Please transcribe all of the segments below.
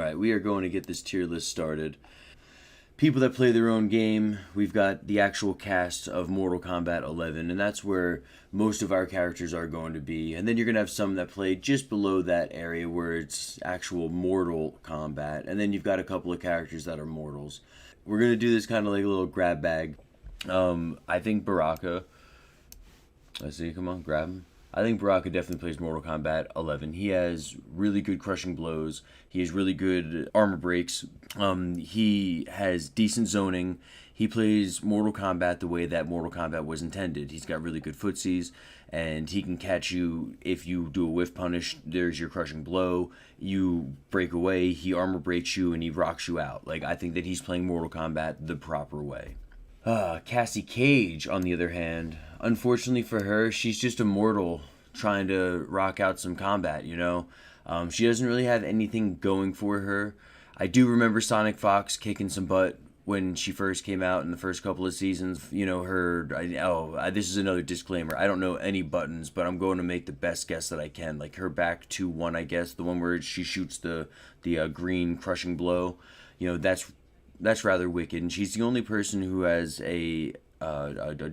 Alright, we are going to get this tier list started. People that play their own game, we've got the actual cast of Mortal Kombat 11, and that's where most of our characters are going to be. And then you're going to have some that play just below that area where it's actual Mortal Kombat. And then you've got a couple of characters that are mortals. We're going to do this kind of like a little grab bag. I think Baraka... Let's see, come on, grab him. I think Baraka definitely plays Mortal Kombat 11. He has really good crushing blows. He has really good armor breaks. He has decent zoning. He plays Mortal Kombat the way that Mortal Kombat was intended. He's got really good footsies, and he can catch you if you do a whiff punish. There's your crushing blow. You break away, he armor breaks you, and he rocks you out. Like, I think that he's playing Mortal Kombat the proper way. Cassie Cage, on the other hand, unfortunately for her, she's just a mortal trying to rock out some combat, you know? She doesn't really have anything going for her. I do remember Sonic Fox kicking some butt when she first came out in the first couple of seasons. You know, this is another disclaimer. I don't know any buttons, but I'm going to make the best guess that I can. Like her back 2-1, I guess, the one where she shoots the green crushing blow. You know, that's rather wicked, and she's the only person who has a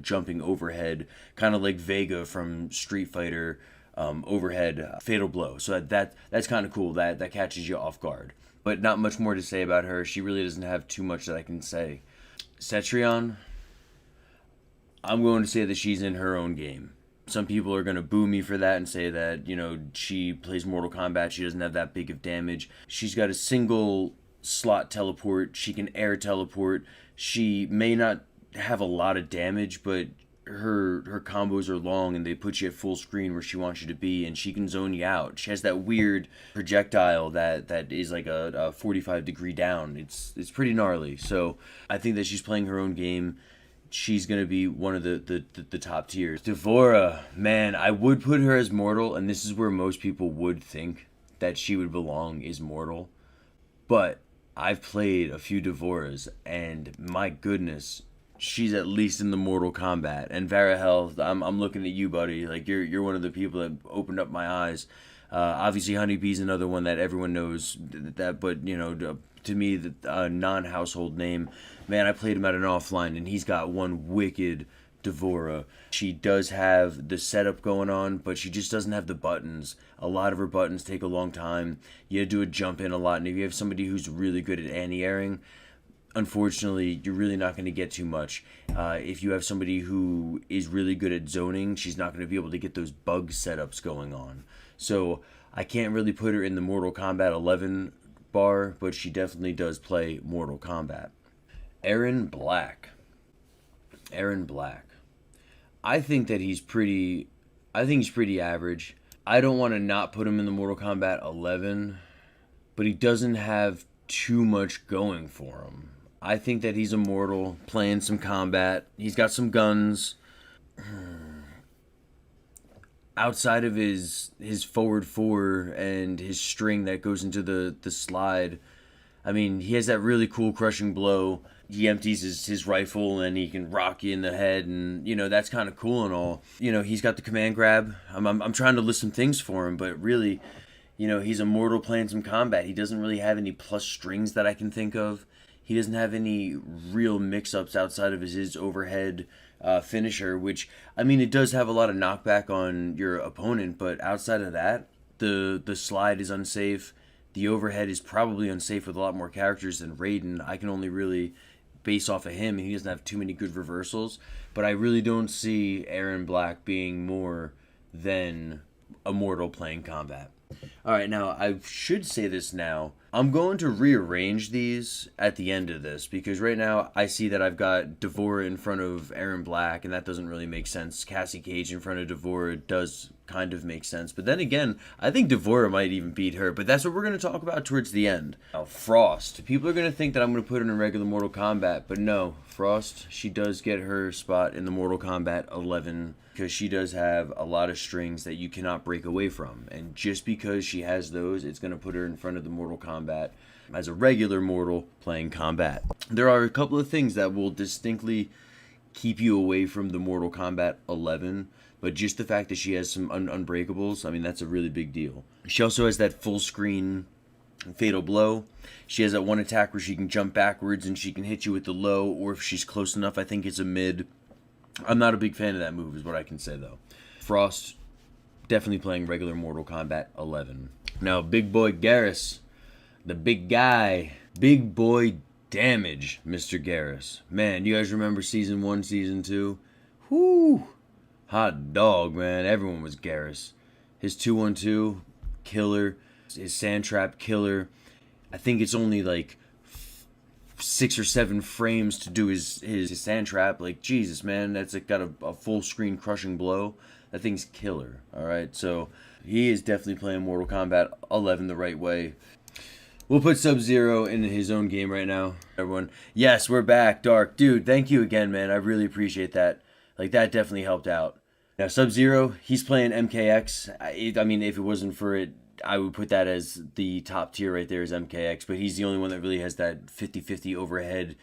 jumping overhead, kind of like Vega from Street Fighter, overhead fatal blow. So that's kind of cool. That catches you off guard. But not much more to say about her. She really doesn't have too much that I can say. Cetrion, I'm going to say that she's in her own game. Some people are going to boo me for that and say that, you know, she plays Mortal Kombat. She doesn't have that big of damage. She's got a single slot teleport. She can air teleport. She may not have a lot of damage, but her combos are long and they put you at full screen where she wants you to be, and she can zone you out. She has that weird projectile that is like a 45-degree down. It's pretty gnarly. So I think that she's playing her own game. She's going to be one of the top tiers. D'Vorah, man, I would put her as mortal, and this is where most people would think that she would belong, is mortal. But I've played a few D'Vorahs, and my goodness, she's at least in the Mortal Kombat. And Varahel, I'm looking at you, buddy. Like you're one of the people that opened up my eyes. Obviously, Honeybee's another one that everyone knows. But you know, to me, the non-household name. Man, I played him at an offline, and he's got one wicked D'Vorah. She does have the setup going on, but she just doesn't have the buttons. A lot of her buttons take a long time. You have to do a jump in a lot, and if you have somebody who's really good at anti-airing, unfortunately, you're really not going to get too much. If you have somebody who is really good at zoning, she's not going to be able to get those bug setups going on. So I can't really put her in the Mortal Kombat 11 bar, but she definitely does play Mortal Kombat. Aaron Black. I think that he's pretty average. I don't want to not put him in the Mortal Kombat 11, but he doesn't have too much going for him. I think that he's immortal, playing some combat. He's got some guns. Outside of his forward 4 and his string that goes into the slide, I mean, he has that really cool crushing blow. He empties his rifle and he can rock you in the head, and you know that's kind of cool and all. You know, he's got the command grab. I'm trying to list some things for him, but really, you know, he's immortal playing some combat. He doesn't really have any plus strings that I can think of. He doesn't have any real mix-ups outside of his overhead finisher, which, I mean, it does have a lot of knockback on your opponent, but outside of that, the slide is unsafe. The overhead is probably unsafe with a lot more characters than Raiden. I can only really base off of him, and he doesn't have too many good reversals, but I really don't see Aaron Black being more than immortal playing combat. Alright, now, I should say this now. I'm going to rearrange these at the end of this, because right now I see that I've got D'Vorah in front of Aaron Black, and that doesn't really make sense. Cassie Cage in front of D'Vorah does kind of make sense. But then again, I think D'Vorah might even beat her, but that's what we're going to talk about towards the end. Now, Frost. People are going to think that I'm going to put her in regular Mortal Kombat, but no. Frost, she does get her spot in the Mortal Kombat 11, because she does have a lot of strings that you cannot break away from. And just because she has those, it's going to put her in front of the Mortal Kombat as a regular mortal playing combat. There are a couple of things that will distinctly keep you away from the Mortal Kombat 11, but just the fact that she has some unbreakables, I mean, that's a really big deal. She also has that full screen Fatal Blow. She has that one attack where she can jump backwards and she can hit you with the low, or if she's close enough, I think it's a mid. I'm not a big fan of that move, is what I can say, though. Frost, definitely playing regular Mortal Kombat 11. Now, Big Boy Garrus, the big guy, Big Boy Damage, Mr. Garrus. Man, you guys remember Season 1, Season 2? Whoo! Hot dog, man. Everyone was Garrus. His 2-1-2, killer. His Sand Trap, killer. I think it's only like 6 or 7 frames to do his Sand Trap. Like, Jesus, man, that's like got a full screen crushing blow. That thing's killer. All right, so he is definitely playing Mortal Kombat 11 the right way. We'll put Sub-Zero in his own game right now, everyone. Yes, we're back, Dark. Dude, thank you again, man. I really appreciate that. Like, that definitely helped out. Now, Sub-Zero, he's playing MKX. I mean, if it wasn't for it, I would put that as the top tier right there is MKX, but he's the only one that really has that 50-50 overhead.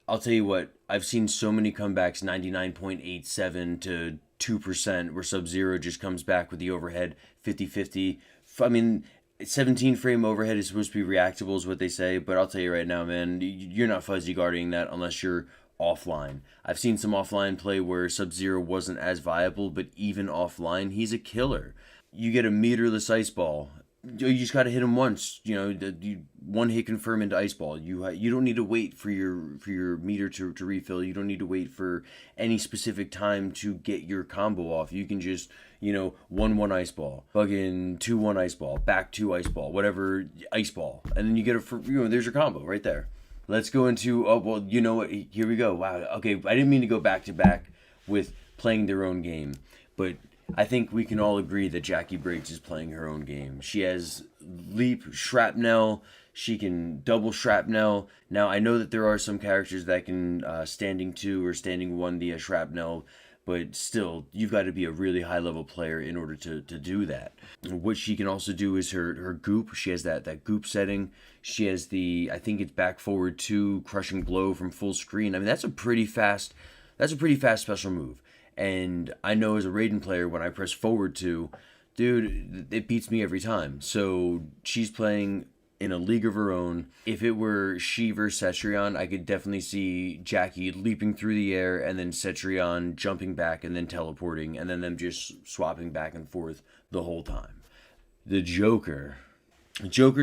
I'll tell you what, I've seen so many comebacks, 99.87 to 2%, where Sub-Zero just comes back with the overhead 50-50. I mean, 17 frame overhead is supposed to be reactable is what they say, but I'll tell you right now, man, you're not fuzzy guarding that unless you're offline. I've seen some offline play where Sub-Zero wasn't as viable, but even offline, he's a killer. You get a meterless ice ball. You just got to hit him once. You know, one hit confirm into ice ball. You don't need to wait for your meter to refill. You don't need to wait for any specific time to get your combo off. You can just, 1-1 ice ball, fucking 2-1 ice ball, back 2 ice ball, whatever ice ball, and then you get there's your combo right there. Let's go into you know what? Here we go. Wow. Okay, I didn't mean to go back to back with playing their own game, but I think we can all agree that Jackie Briggs is playing her own game. She has leap, shrapnel, she can double shrapnel. Now, I know that there are some characters that can standing 2 or standing 1 the shrapnel, but still, you've got to be a really high-level player in order to do that. What she can also do is her goop. She has that goop setting. She has I think it's back forward 2 crushing blow from full screen. I mean, that's a pretty fast special move. And I know as a Raiden player, when I press forward 2, dude, it beats me every time. So she's playing in a league of her own. If it were she versus Cetrion, I could definitely see Jackie leaping through the air and then Cetrion jumping back and then teleporting and then them just swapping back and forth the whole time. The Joker's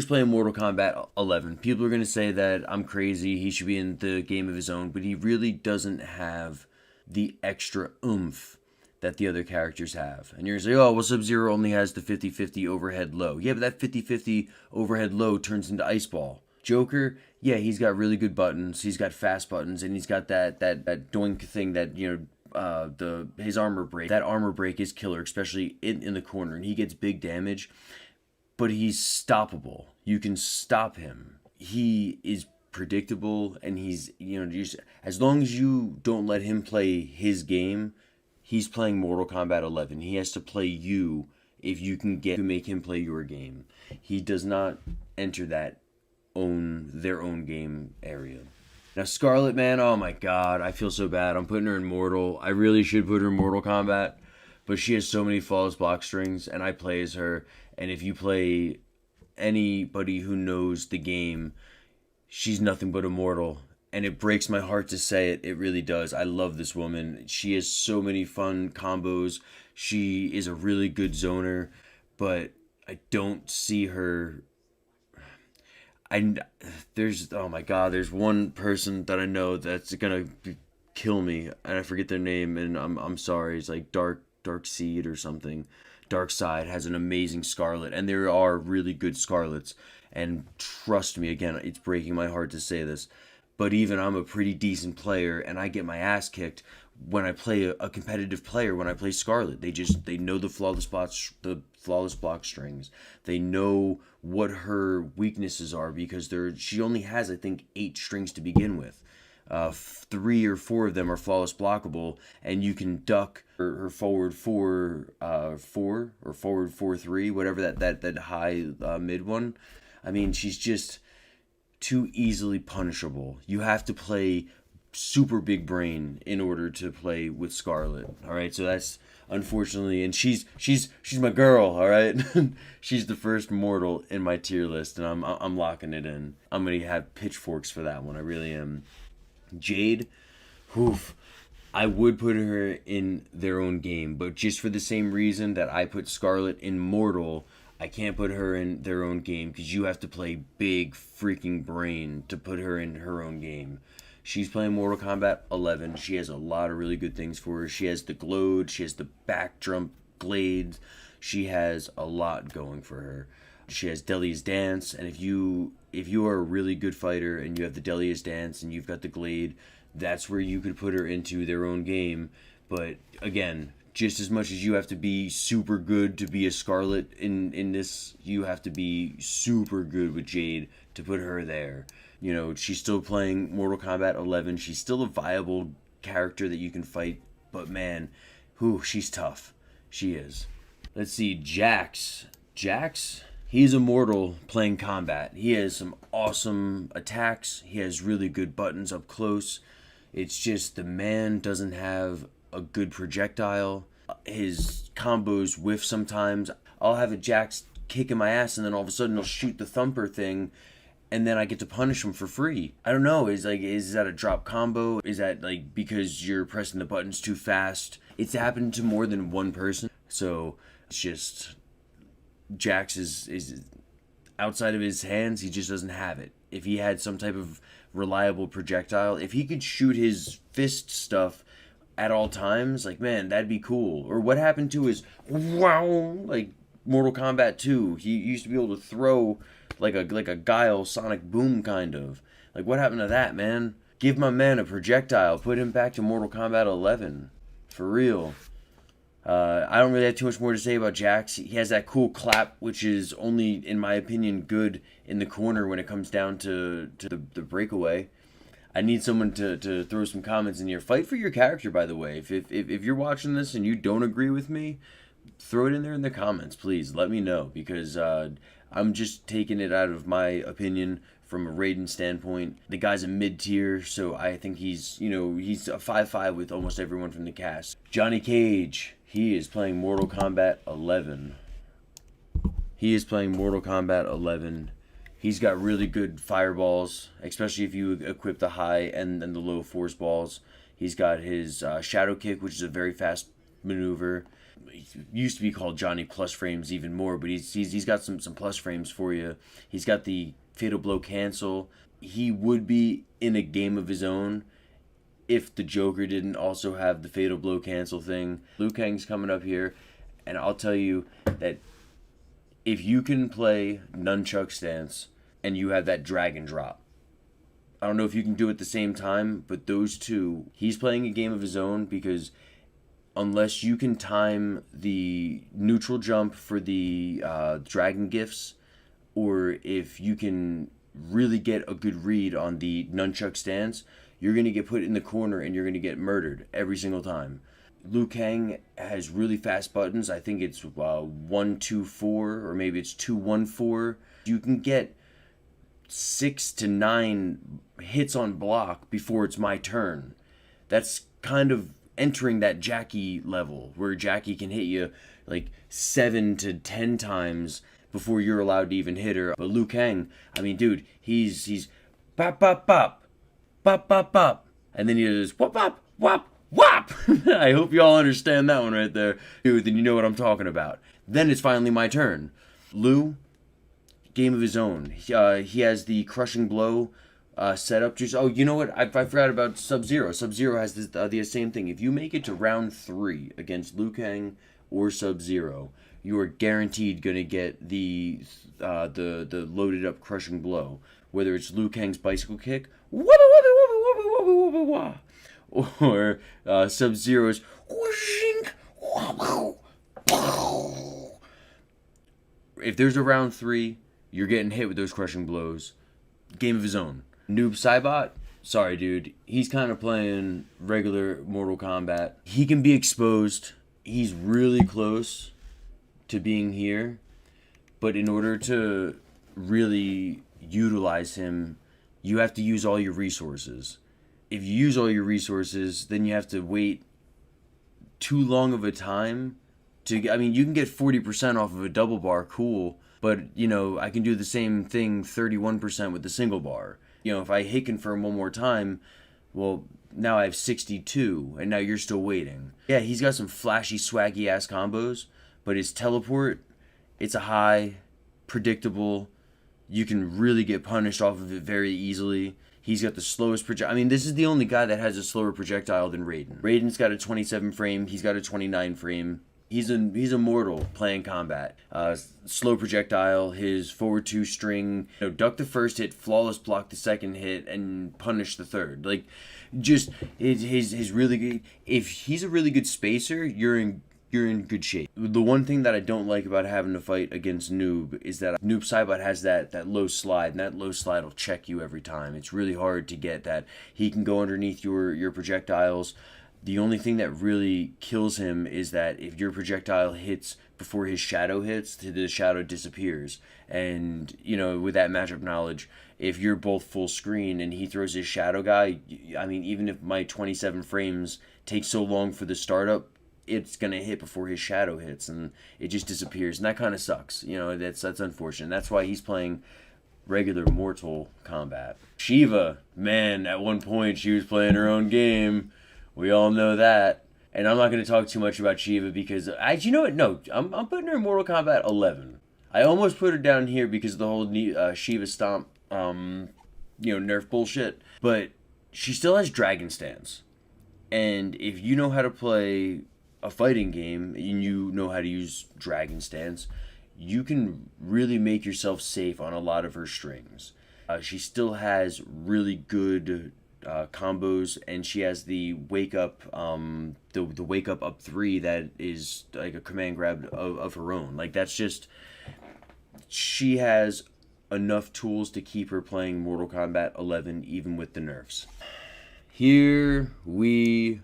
playing Mortal Kombat 11. People are going to say that I'm crazy, he should be in the game of his own, but he really doesn't have the extra oomph that the other characters have. And you're going to say, oh, well, Sub-Zero only has the 50-50 overhead low. Yeah, but that 50-50 overhead low turns into Ice Ball. Joker, yeah, he's got really good buttons. He's got fast buttons, and he's got that doink thing that, his armor break. That armor break is killer, especially in the corner, and he gets big damage, but he's stoppable. You can stop him. He is predictable, and he's, just as long as you don't let him play his game, he's playing Mortal Kombat 11. He has to play you if you can make him play your game. He does not enter their own game area. Now Scarlet, man, oh my god, I feel so bad. I'm putting her in Mortal. I really should put her in Mortal Kombat, but she has so many flawless block strings, and I play as her, and if you play anybody who knows the game, she's nothing but immortal, and it breaks my heart to say it. It really does. I love this woman. She has so many fun combos. She is a really good zoner, but I don't see her. There's one person that I know that's gonna kill me, and I forget their name, and I'm sorry. It's like Dark Seed or something. Dark Side has an amazing Scarlet, and there are really good Scarlets. And trust me, again, it's breaking my heart to say this, but even I'm a pretty decent player, and I get my ass kicked when I play a competitive player. When I play Scarlet, they know the flawless block strings. They know what her weaknesses are because she only has, I think, 8 strings to begin with. 3 or 4 of them are flawless blockable, and you can duck her forward 4 or forward 4-3, whatever that high mid one. I mean, she's just too easily punishable. You have to play super big brain in order to play with Scarlet. All right, so that's unfortunately, and she's my girl, all right. She's the first mortal in my tier list, and I'm locking it in. I'm gonna have pitchforks for that one. I really am. Jade, oof. I would put her in their own game, but just for the same reason that I put Scarlet in Mortal, I can't put her in their own game because you have to play big freaking brain to put her in her own game. She's playing Mortal Kombat 11. She has a lot of really good things for her. She has the Glode. She has the back jump glades. She has a lot going for her. She has Delia's Dance, and if you are a really good fighter and you have the Delia's Dance and you've got the Glade, that's where you could put her into their own game. But again, just as much as you have to be super good to be a Scarlet in this, you have to be super good with Jade to put her there. You know, she's still playing Mortal Kombat 11. She's still a viable character that you can fight. But man, she's tough. She is. Let's see, Jax. Jax, he's immortal playing combat. He has some awesome attacks. He has really good buttons up close. It's just the man doesn't have a good projectile. His combos whiff sometimes. I'll have a Jax kicking my ass, and then all of a sudden he'll shoot the thumper thing, and then I get to punish him for free. I don't know. Is that a drop combo? Is that like because you're pressing the buttons too fast? It's happened to more than one person. So it's just Jax is outside of his hands. He just doesn't have it. If he had some type of reliable projectile, if he could shoot his fist stuff at all times, like, man, that'd be cool. Or what happened to his wow, like Mortal Kombat 2? He used to be able to throw like a Guile Sonic Boom kind of. Like, what happened to that, man? Give my man a projectile. Put him back to Mortal Kombat 11. For real. I don't really have too much more to say about Jax. He has that cool clap, which is only, in my opinion, good in the corner when it comes down to the breakaway. I need someone to throw some comments in here. Fight for your character, by the way. If you're watching this and you don't agree with me, throw it in there in the comments, please. Let me know, because I'm just taking it out of my opinion from a Raiden standpoint. The guy's a mid-tier, so I think he's a 5-5 with almost everyone from the cast. Johnny Cage, he is playing Mortal Kombat 11. He is playing Mortal Kombat 11. He's got really good fireballs, especially if you equip the high and the low force balls. He's got his shadow kick, which is a very fast maneuver. He used to be called Johnny Plus Frames even more, but he's got some plus frames for you. He's got the Fatal Blow Cancel. He would be in a game of his own if the Joker didn't also have the Fatal Blow Cancel thing. Liu Kang's coming up here, and I'll tell you that if you can play Nunchuck Stance and you have that Dragon Drop, I don't know if you can do it at the same time, but those two, he's playing a game of his own, because unless you can time the neutral jump for the Dragon Gifts, or if you can really get a good read on the Nunchuck Stance, you're going to get put in the corner and you're going to get murdered every single time. Liu Kang has really fast buttons. I think it's 1-2-4, or maybe it's 2-1-4. You can get 6 to 9 hits on block before it's my turn. That's kind of entering that Jackie level, where Jackie can hit you like 7 to 10 times before you're allowed to even hit her. But Liu Kang, I mean, dude, he's bop bop bop, bop bop bop, and then he does wop wop wop wop. I hope you all understand that one right there, dude. Then you know what I'm talking about. Then it's finally my turn. Liu, game of his own. He has the crushing blow setup. Just you know what? I forgot about Sub-Zero. Sub-Zero has the same thing. If you make it to round 3 against Liu Kang or Sub-Zero, you are guaranteed gonna get the loaded up crushing blow. Whether it's Liu Kang's bicycle kick, or Sub-Zero's if there's a round 3, you're getting hit with those crushing blows. Game of his own. Noob Saibot, sorry dude, he's kind of playing regular Mortal Kombat. He can be exposed. He's really close to being here, but in order to really utilize him, you have to use all your resources. If you use all your resources, then you have to wait too long of a time to, I mean, you can get 40% off of a double bar, cool, but, you know, I can do the same thing 31% with the single bar. You know, if I hit confirm one more time, well, now I have 62, and now you're still waiting. Yeah, he's got some flashy, swaggy ass combos, but his teleport, it's a high, predictable. You can really get punished off of it very easily. He's got the slowest projectile. I mean, this is the only guy that has a slower projectile than Raiden. Raiden's got a 27 frame. He's got a 29 frame. He's a mortal playing combat. Slow projectile, his forward 2 string, you know, duck the first hit, flawless block the second hit, and punish the third. Like, just his really good. If he's a really good spacer, you're in good shape. The one thing that I don't like about having to fight against Noob is that Noob Saibot has that low slide, and that low slide will check you every time. It's really hard to get that. He can go underneath your projectiles. The only thing that really kills him is that if your projectile hits before his shadow hits, the shadow disappears. And, you know, with that matchup knowledge, if you're both full screen and he throws his shadow guy, I mean, even if my 27 frames take so long for the startup, it's going to hit before his shadow hits, and it just disappears. And that kind of sucks. You know, that's unfortunate. That's why he's playing regular Mortal Kombat. Shiva, man, at one point she was playing her own game. We all know that. And I'm not going to talk too much about Shiva because, you know what? No, I'm putting her in Mortal Kombat 11. I almost put her down here because of the whole Shiva Stomp, you know, nerf bullshit. But she still has Dragon Stance. And if you know how to play a fighting game and you know how to use Dragon Stance, you can really make yourself safe on a lot of her strings. She still has really good combos, and she has the wake up, the wake up 3 that is like a command grab of her own. Like, that's just, she has enough tools to keep her playing Mortal Kombat 11 even with the nerfs. Here we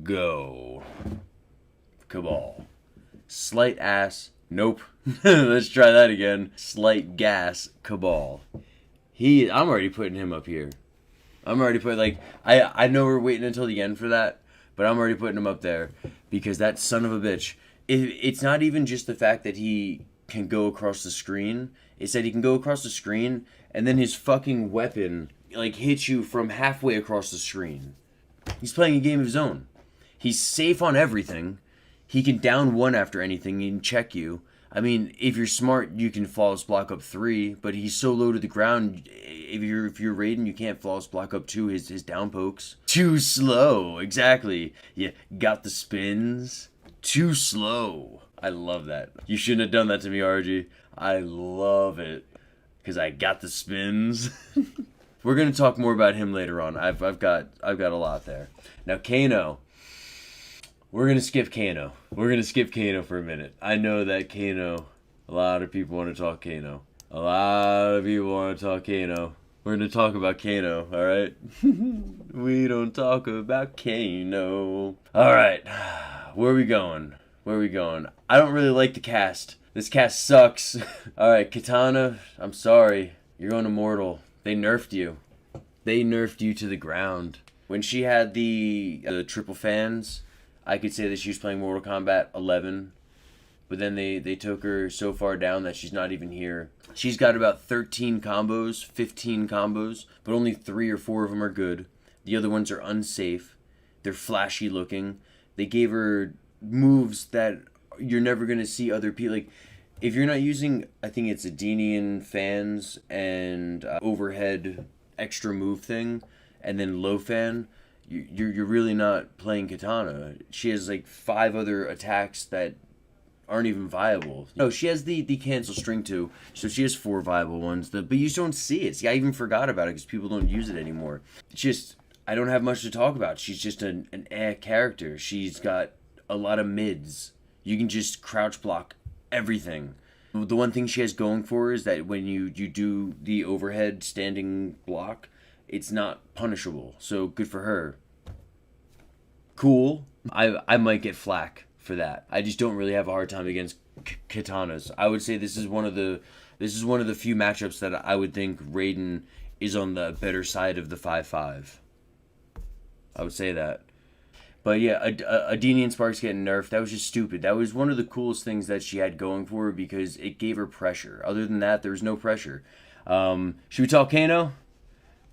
go. Cabal. Slight ass. Nope. Let's try that again. Slight gas. Cabal. I'm already putting him up here. I'm already putting, like, I know we're waiting until the end for that, but I'm already putting him up there because that son of a bitch, it's not even just the fact that he can go across the screen. It's that he can go across the screen and then his fucking weapon, like, hits you from halfway across the screen. He's playing a game of his own. He's safe on everything. He can down one after anything and check you. I mean, if you're smart, you can flawless block up 3, but he's so low to the ground, if you're Raiden, you can't flawless block up 2, his down pokes. Too slow, exactly. Yeah, got the spins. Too slow. I love that. You shouldn't have done that to me, RG. I love it. Because I got the spins. We're going to talk more about him later on. I've got a lot there. Now, Kano. We're going to skip Kano. We're going to skip Kano for a minute. I know that Kano, a lot of people want to talk Kano. A lot of people want to talk Kano. We're going to talk about Kano, alright? We don't talk about Kano. Alright, where are we going? I don't really like the cast. This cast sucks. Alright, Katana, I'm sorry. You're going immortal. They nerfed you. They nerfed you to the ground. When she had the triple fans, I could say that she was playing Mortal Kombat 11, but then they took her so far down that she's not even here. She's got about 13 combos, 15 combos, but only 3 or 4 of them are good. The other ones are unsafe. They're flashy looking. They gave her moves that you're never going to see other people. Like, if you're not using, I think it's Adenian fans and overhead extra move thing, and then low fan, you're really not playing Katana. She has like 5 other attacks that aren't even viable. No, she has the cancel string too, so she has 4 viable ones. But you just don't see it. See, I even forgot about it because people don't use it anymore. It's just, I don't have much to talk about. She's just an character. She's got a lot of mids. You can just crouch block everything. The one thing she has going for her is that when you do the overhead standing block, it's not punishable, so good for her. Cool. I might get flack for that. I just don't really have a hard time against katanas. I would say this is one of the few matchups that I would think Raiden is on the better side of the 5-5. I would say that. But yeah, Adini and Sparks getting nerfed, that was just stupid. That was one of the coolest things that she had going for her because it gave her pressure. Other than that, there was no pressure. Should we talk Kano?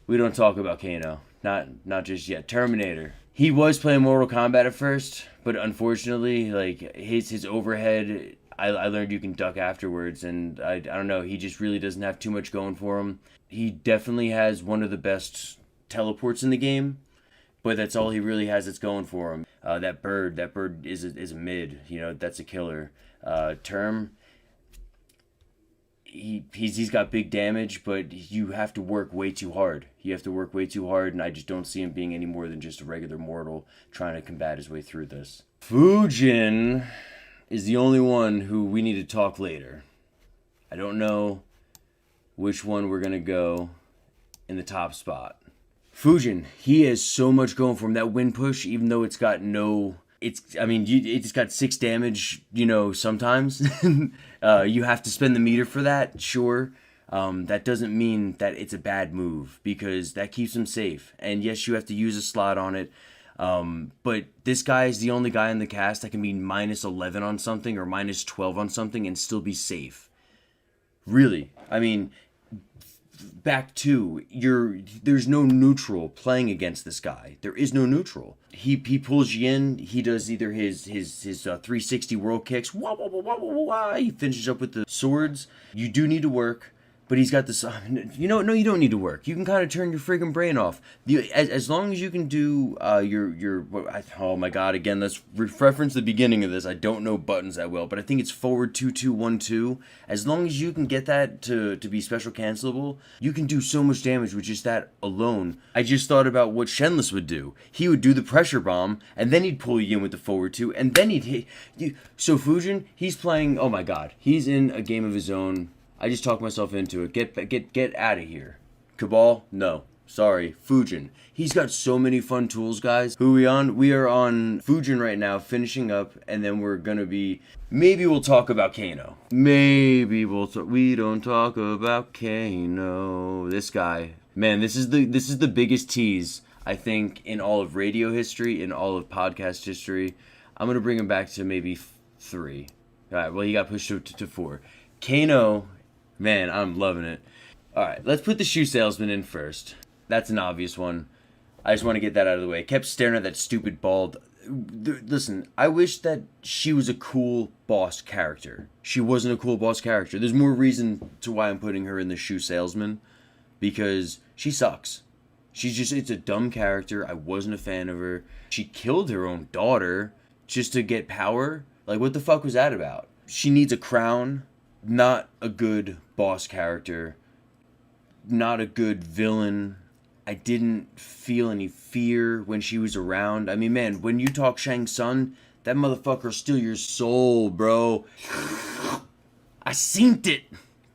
We don't talk about Kano. Not just yet. Terminator. He was playing Mortal Kombat at first, but unfortunately, like his overhead, I learned you can duck afterwards, and I don't know, he just really doesn't have too much going for him. He definitely has one of the best teleports in the game, but that's all he really has that's going for him. That bird is a mid, that's a killer. Term, he's got big damage, but you have to work way too hard. And I just don't see him being any more than just a regular mortal trying to combat his way through this. Fujin is the only one who we need to talk later. I don't know which one we're gonna go in the top spot. Fujin, he has so much going for him. That wind push, even though it's got it's got 6 damage, sometimes. You have to spend the meter for that, sure. That doesn't mean that it's a bad move, because that keeps him safe. And yes, you have to use a slot on it. But this guy is the only guy in the cast that can be minus 11 on something or minus 12 on something and still be safe. Really. Back to there's no neutral playing against this guy. There is no neutral. He pulls you in. He does either his 360 world kicks. Wah, wah, wah, wah, wah, wah. He finishes up with the swords. You do need to work, but he's got this. No, you don't need to work. You can kind of turn your freaking brain off. As long as you can do oh my god! Again, let's reference the beginning of this. I don't know buttons that well, but I think it's forward 2-2-1-2. As long as you can get that to be special cancelable, you can do so much damage with just that alone. I just thought about what Shenless would do. He would do the pressure bomb, and then he'd pull you in with the forward 2, and then he'd hit you. So Fujin, he's playing. Oh my god, he's in a game of his own. I just talked myself into it. Get out of here. Cabal? No. Sorry. Fujin. He's got so many fun tools, guys. Who are we on? We are on Fujin right now, finishing up, and then we're gonna be... Maybe we'll talk about Kano. We don't talk about Kano. This guy. Man, this is the biggest tease, I think, in all of radio history, in all of podcast history. I'm gonna bring him back to maybe 3. Alright, well, he got pushed to 4. Kano... Man, I'm loving it. Alright, let's put the shoe salesman in first. That's an obvious one. I just want to get that out of the way. Kept staring at that stupid bald... Listen, I wish that she was a cool boss character. She wasn't a cool boss character. There's more reason to why I'm putting her in the shoe salesman. Because she sucks. It's a dumb character. I wasn't a fan of her. She killed her own daughter just to get power. Like, what the fuck was that about? She needs a crown. Not a good boss character. Not a good villain. I didn't feel any fear when she was around. I mean, man, when you talk Shang Tsung, that motherfucker will steal your soul, bro. I seen it.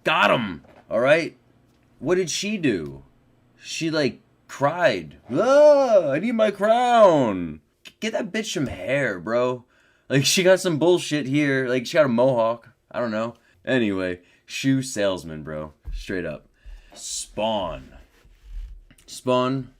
Got him. Alright? What did she do? She, cried. Ah, I need my crown. Get that bitch some hair, bro. She got some bullshit here. She got a mohawk. I don't know. Anyway, shoe salesman, bro. Straight up. Spawn. Spawn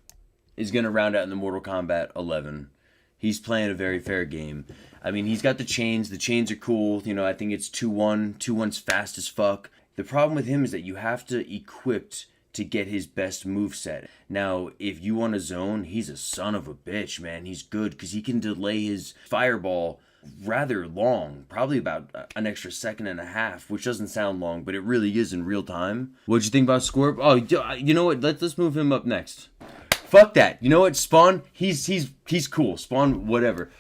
is going to round out in the Mortal Kombat 11. He's playing a very fair game. I mean, he's got the chains. The chains are cool. I think it's 2-1. 2-1's fast as fuck. The problem with him is that you have to equip to get his best moveset. Now, if you want a zone, he's a son of a bitch, man. He's good because he can delay his fireball rather long, probably about an extra 1.5 seconds, which doesn't sound long, but it really is in real time. What'd you think about Scorp? Oh, you know what? Let's move him up next. Fuck that. You know what? Spawn, he's cool. Spawn, whatever.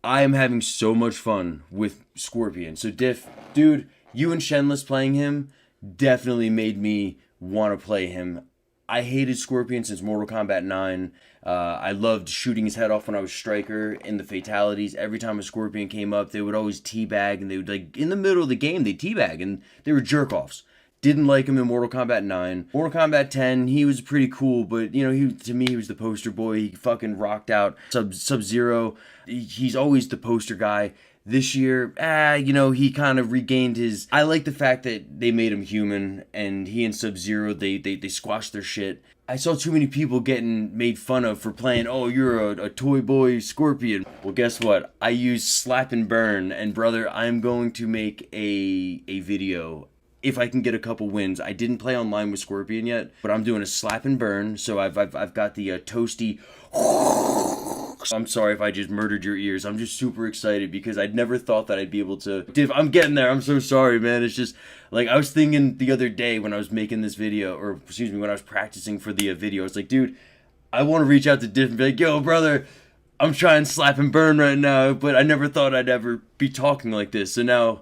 I am having so much fun with Scorpion. So Diff, dude, you and Shenless playing him definitely made me want to play him. I hated Scorpion since Mortal Kombat 9. I loved shooting his head off when I was Striker in the fatalities. Every time a Scorpion came up, they would always teabag, and they would, in the middle of the game, they'd teabag, and they were jerk-offs. Didn't like him in Mortal Kombat 9. Mortal Kombat 10, he was pretty cool, but, to me, he was the poster boy. He fucking rocked out Sub-Zero. He's always the poster guy. This year, he kind of regained his... I like the fact that they made him human, and he and Sub-Zero, they squashed their shit. I saw too many people getting made fun of for playing, oh, you're a toy boy Scorpion. Well, guess what? I use slap and burn, and brother, I'm going to make a video if I can get a couple wins. I didn't play online with Scorpion yet, but I'm doing a slap and burn. So I've got the toasty. I'm sorry if I just murdered your ears. I'm just super excited because I'd never thought that I'd be able to. Div, I'm getting there. I'm so sorry, man. It's just like I was thinking the other day when I was making this video, or excuse me, when I was practicing for the video. It's like, dude, I want to reach out to Div and be like, yo, brother, I'm trying slap and burn right now, but I never thought I'd ever be talking like this. So now,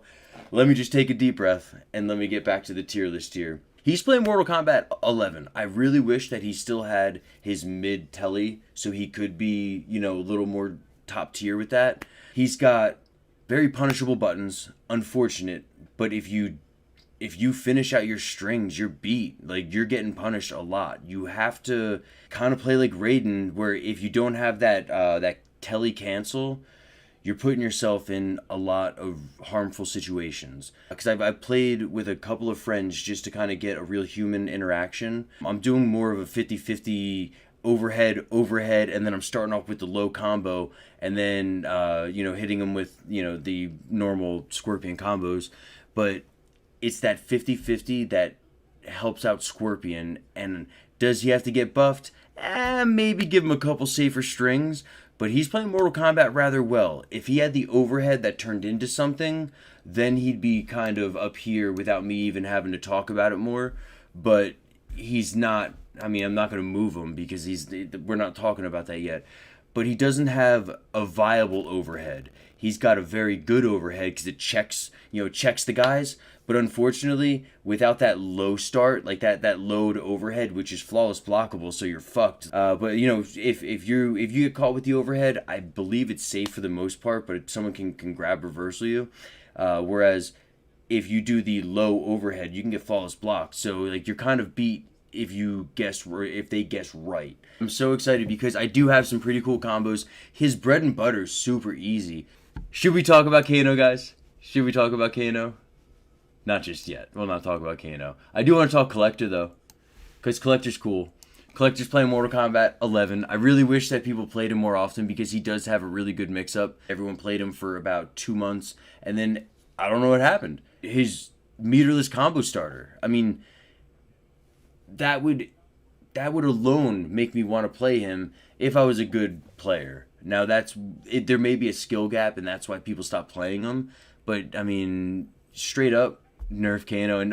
let me just take a deep breath and let me get back to the tier list here. He's playing Mortal Kombat 11. I really wish that he still had his mid telly so he could be, you know, a little more top tier with that. He's got very punishable buttons, unfortunate, but if you finish out your strings, you're beat. Like, you're getting punished a lot. You have to kind of play like Raiden, where if you don't have that telly cancel, you're putting yourself in a lot of harmful situations. Because I've played with a couple of friends just to kind of get a real human interaction. I'm doing more of a 50-50 overhead, and then I'm starting off with the low combo, and then, hitting them with, the normal Scorpion combos. But it's that 50-50 that helps out Scorpion. And does he have to get buffed? Maybe give him a couple safer strings. But he's playing Mortal Kombat rather well. If he had the overhead that turned into something, then he'd be kind of up here without me even having to talk about it more. But he's not. I mean, I'm not going to move him because we're not talking about that yet. But he doesn't have a viable overhead. He's got a very good overhead because it checks the guys. But unfortunately, without that low start, like that load overhead, which is flawless blockable, so you're fucked. But if you get caught with the overhead, I believe it's safe for the most part, but someone can grab reversal you. Whereas if you do the low overhead, you can get flawless blocked. So like you're kind of beat if they guess right. I'm so excited because I do have some pretty cool combos. His bread and butter is super easy. Should we talk about Kano, guys? Should we talk about Kano? Not just yet. We'll not talk about Kano. I do want to talk Collector, though. Because Collector's cool. Collector's playing Mortal Kombat 11. I really wish that people played him more often because he does have a really good mix-up. Everyone played him for about 2 months. And then, I don't know what happened. His meterless combo starter. I mean, that would alone make me want to play him if I was a good player. Now, there may be a skill gap, and that's why people stop playing him. But, I mean, straight up, nerf Kano, and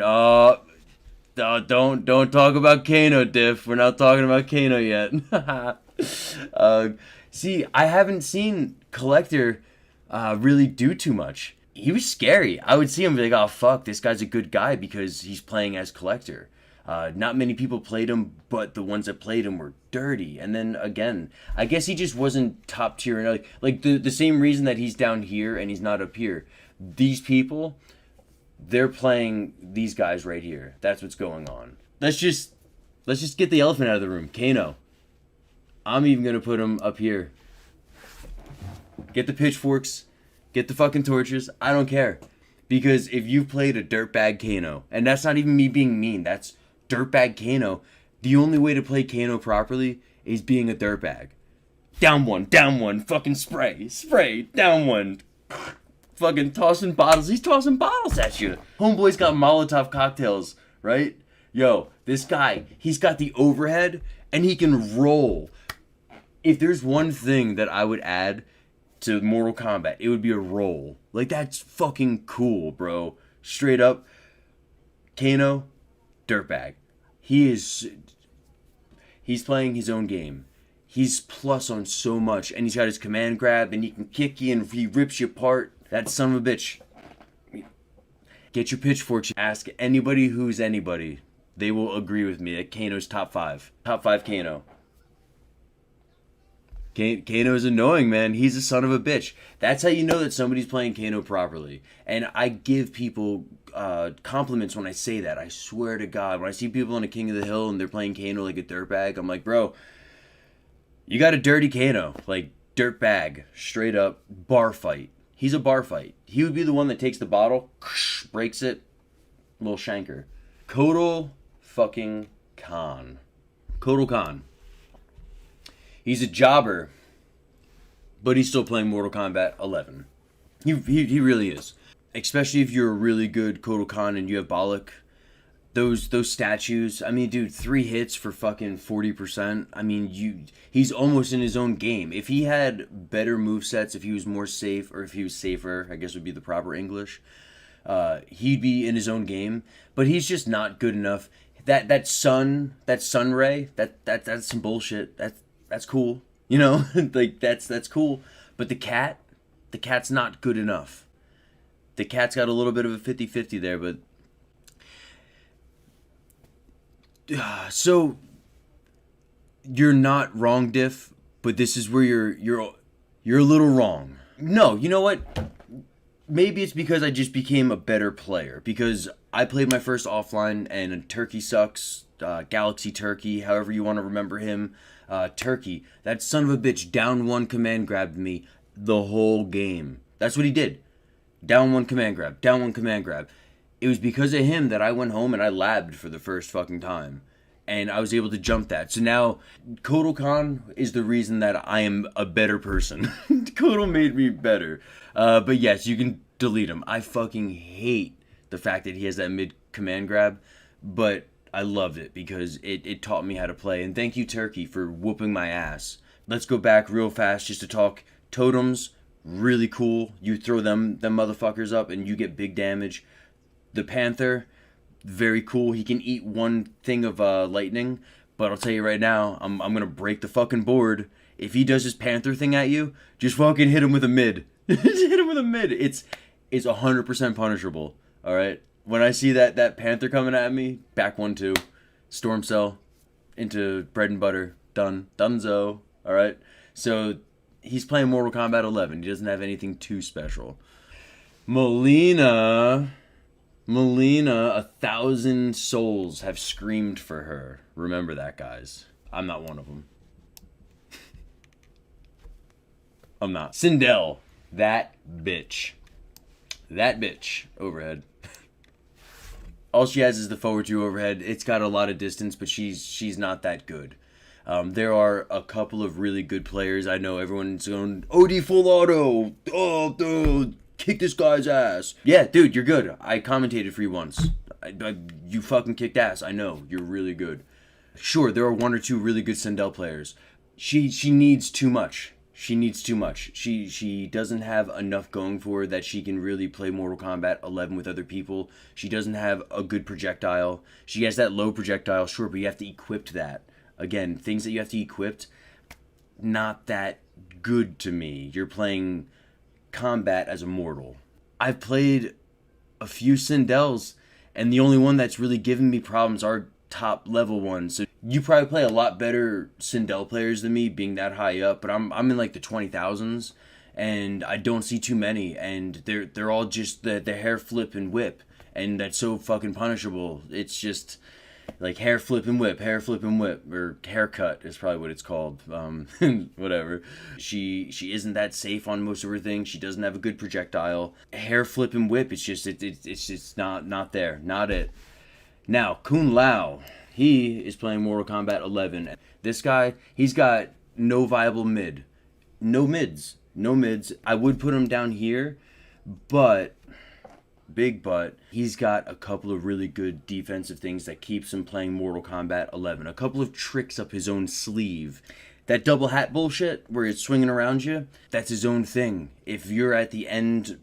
don't talk about Kano, Diff. We're not talking about Kano yet. See, I haven't seen Collector really do too much. He was scary. I would see him and be like, oh fuck, this guy's a good guy because he's playing as Collector. Not many people played him, but the ones that played him were dirty. And then again, I guess he just wasn't top tier enough. Like the same reason that he's down here and he's not up here. These people, they're playing these guys right here. That's what's going on. Let's just get the elephant out of the room. Kano. I'm even gonna put him up here. Get the pitchforks. Get the fucking torches. I don't care. Because if you've played a dirtbag Kano, and that's not even me being mean, that's dirtbag Kano, the only way to play Kano properly is being a dirtbag. Down one, fucking spray, down one. Fucking tossing bottles. He's tossing bottles at you. Homeboy's got Molotov cocktails, right? Yo, this guy, he's got the overhead and he can roll. If there's one thing that I would add to Mortal Kombat, it would be a roll. Like, that's fucking cool, bro. Straight up, Kano, dirtbag. He's playing his own game. He's plus on so much, and he's got his command grab, and he can kick you, and he rips you apart. That son of a bitch. Get your pitchforks. Ask anybody who's anybody. They will agree with me that Kano's top 5. Top 5 Kano. Kano's annoying, man. He's a son of a bitch. That's how you know that somebody's playing Kano properly. And I give people compliments when I say that. I swear to God. When I see people on a King of the Hill and they're playing Kano like a dirtbag, I'm like, bro, you got a dirty Kano. Like, dirtbag. Straight up. Bar fight. He's a bar fight. He would be the one that takes the bottle, breaks it, little shanker. Kotal fucking Khan. Kotal Khan. He's a jobber, but he's still playing Mortal Kombat 11. He really is. Especially if you're a really good Kotal Khan and you have Balak. Those statues, I mean, dude, 3 hits for fucking 40%. I mean, he's almost in his own game. If he had better movesets, if he was more safe, or if he was safer, I guess would be the proper English, he'd be in his own game. But he's just not good enough. That sun ray, that's some bullshit. That's cool. You know, like that's cool. But the cat's not good enough. The cat's got a little bit of a 50-50 there, but so you're not wrong, Diff, but this is where you're a little wrong. No, you know what? Maybe it's because I just became a better player, because I played my first offline and Turkey sucks, Galaxy Turkey, however you want to remember him, Turkey. That son of a bitch down 1 command grabbed me the whole game. That's what he did. Down 1 command grab, down 1 command grab. It was because of him that I went home and I labbed for the first fucking time. And I was able to jump that. So now, Kotal Khan is the reason that I am a better person. Kotal made me better. But yes, you can delete him. I fucking hate the fact that he has that mid-command grab. But I loved it because it taught me how to play. And thank you, Turkey, for whooping my ass. Let's go back real fast just to talk totems. Really cool. You throw them motherfuckers up and you get big damage. The Panther, very cool. He can eat 1 thing of lightning, but I'll tell you right now, I'm gonna break the fucking board. If he does his Panther thing at you, just fucking hit him with a mid. Just hit him with a mid. It's 100% punishable. All right. When I see that Panther coming at me, back 1-2, Storm Cell, into bread and butter, done, donezo. All right. So he's playing Mortal Kombat 11. He doesn't have anything too special. Melina, 1,000 souls have screamed for her. Remember that, guys. I'm not one of them. I'm not. Sindel, that bitch. Overhead. All she has is the forward 2 overhead. It's got a lot of distance, but she's not that good. There are a couple of really good players. I know everyone's going, OD full auto. Oh, dude. Kick this guy's ass. Yeah, dude, you're good. I commentated for you once. You fucking kicked ass. I know. You're really good. Sure, there are 1 or 2 really good Sindel players. She needs too much. She doesn't have enough going for her that she can really play Mortal Kombat 11 with other people. She doesn't have a good projectile. She has that low projectile, sure, but you have to equip that. Again, things that you have to equip, not that good to me. You're playing Kombat as a mortal. I've played a few Sindels, and the only one that's really given me problems are top level ones. So you probably play a lot better Sindel players than me, being that high up, but I'm in like the 20,000s, and I don't see too many, and they're all just the hair flip and whip, and that's so fucking punishable. It's just like hair flip and whip, or haircut is probably what it's called. Whatever. She isn't that safe on most of her things. She doesn't have a good projectile. Hair flip and whip, it's just not there. Not it. Now, Kun Lao, he is playing Mortal Kombat 11. This guy, he's got no viable mid. No mids. I would put him down here, but he's got a couple of really good defensive things that keeps him playing Mortal Kombat 11. A couple of tricks up his own sleeve. That double hat bullshit where it's swinging around you, that's his own thing. If you're at the end,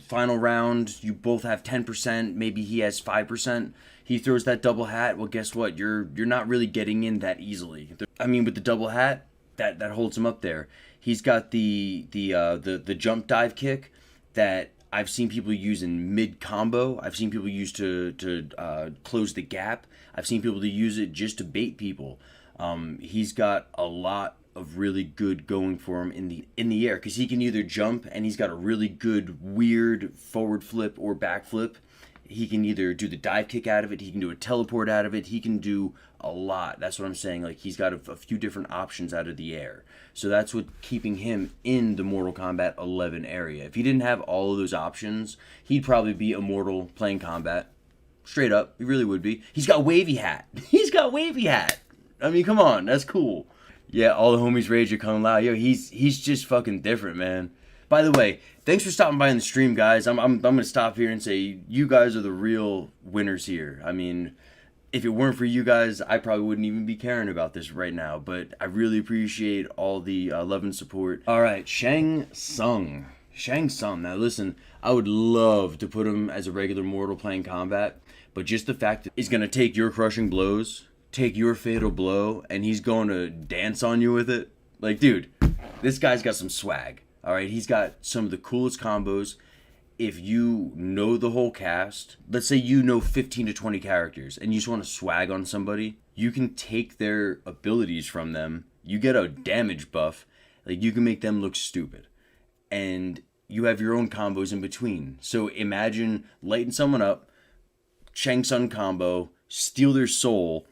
final round, you both have 10%, maybe he has 5%, he throws that double hat, well, guess what? You're not really getting in that easily. I mean, with the double hat, that holds him up there. He's got the jump dive kick that I've seen people use in mid combo. I've seen people use to close the gap. I've seen people to use it just to bait people. He's got a lot of really good going for him in the air, because he can either jump, and he's got a really good weird forward flip or back flip. He can either do the dive kick out of it. He can do a teleport out of it. He can do a lot. That's what I'm saying. Like, he's got a few different options out of the air. So that's what keeping him in the Mortal Kombat 11 area. If he didn't have all of those options, he'd probably be immortal playing combat. Straight up. He really would be. He's got wavy hat. I mean, come on, that's cool. Yeah, all the homies rage at Kung Lao. Yo, he's just fucking different, man. By the way, thanks for stopping by in the stream, guys. I'm gonna stop here and say you guys are the real winners here. I mean, if it weren't for you guys, I probably wouldn't even be caring about this right now. But I really appreciate all the love and support. All right, Shang Tsung. Shang Tsung. Now listen, I would love to put him as a regular mortal playing combat, but just the fact that he's gonna take your crushing blows, take your fatal blow, and he's going to dance on you with it. Like, dude, this guy's got some swag. All right, he's got some of the coolest combos. If you know the whole cast, let's say you know 15 to 20 characters and you just want to swag on somebody, you can take their abilities from them. You get a damage buff. Like, you can make them look stupid. And you have your own combos in between. So imagine lighting someone up, Shang Tsung combo, steal their soul.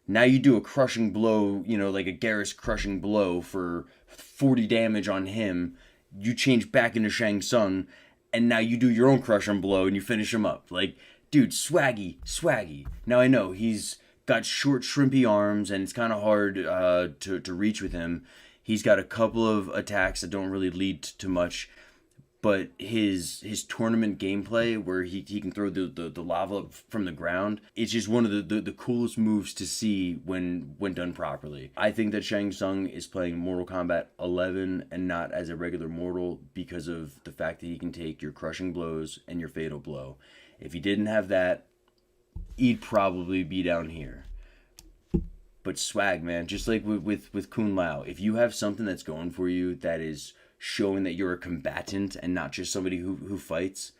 Now you do a crushing blow, you know, like a Garrus crushing blow for 40 damage on him. You change back into Shang Tsung, and now you do your own crushing blow and you finish him up. Like, dude, swaggy. Now I know he's got short, shrimpy arms, and it's kind of hard to reach with him. He's got a couple of attacks that don't really lead to much, but his tournament gameplay where he can throw the lava from the ground, it's just one of the coolest moves to see when done properly. I think that Shang Tsung is playing Mortal Kombat 11 and not as a regular mortal because of the fact that he can take your crushing blows and your fatal blow. If he didn't have that, he'd probably be down here. But swag, man, just like with Kung Lao, if you have something that's going for you that is showing that you're a combatant and not just somebody who fights,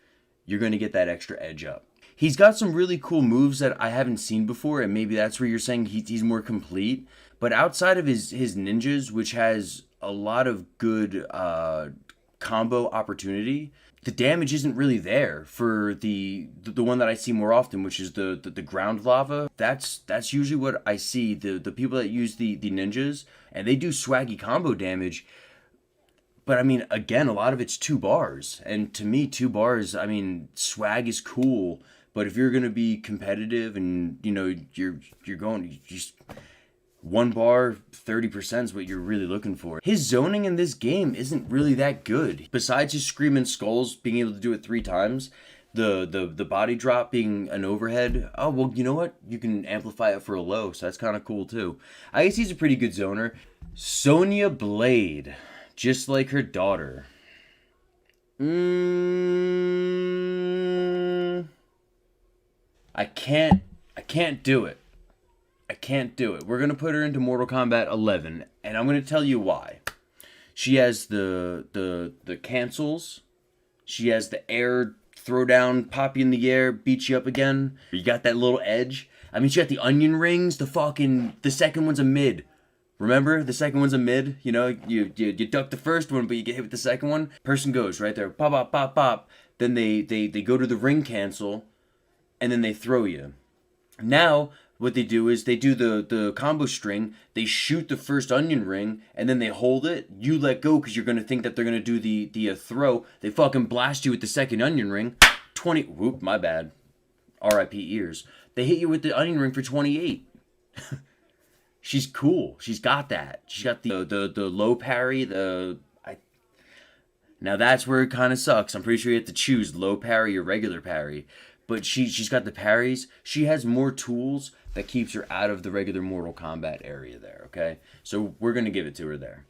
you're going to get that extra edge up. He's got some really cool moves that I haven't seen before, and maybe that's where you're saying he's more complete. But outside of his ninjas, which has a lot of good combo opportunity, the damage isn't really there for the one that I see more often, which is the ground lava. That's usually what I see. The people that use the ninjas, and they do swaggy combo damage. But I mean, again, a lot of it's 2 bars. And to me, 2 bars, I mean, swag is cool. But if you're going to be competitive and, you know, you're going, just 1 bar, 30% is what you're really looking for. His zoning in this game isn't really that good. Besides his screaming skulls being able to do it 3 times, the body drop being an overhead, oh, well, you know what? You can amplify it for a low, so that's kind of cool too. I guess he's a pretty good zoner. Sonya Blade. Just like her daughter. I can't do it. I can't do it. We're going to put her into Mortal Kombat 11, and I'm going to tell you why. She has the cancels. She has the air throw down, pop you in the air, beat you up again. You got that little edge. I mean, she got the onion rings. The second one's a mid. Remember, the second one's a mid. You know, you duck the first one, but you get hit with the second one. Person goes right there, pop, pop, pop, pop. Then they go to the ring cancel, and then they throw you. Now, what they do is they do the combo string. They shoot the first onion ring, and then they hold it. You let go because you're going to think that they're going to do the throw. They fucking blast you with the second onion ring. 20, whoop, my bad. R.I.P. ears. They hit you with the onion ring for 28. She's cool. She's got that. She's got the low parry. Now that's where it kind of sucks. I'm pretty sure you have to choose low parry or regular parry. But she's got the parries. She has more tools that keeps her out of the regular Mortal Kombat area there, okay? So we're going to give it to her there.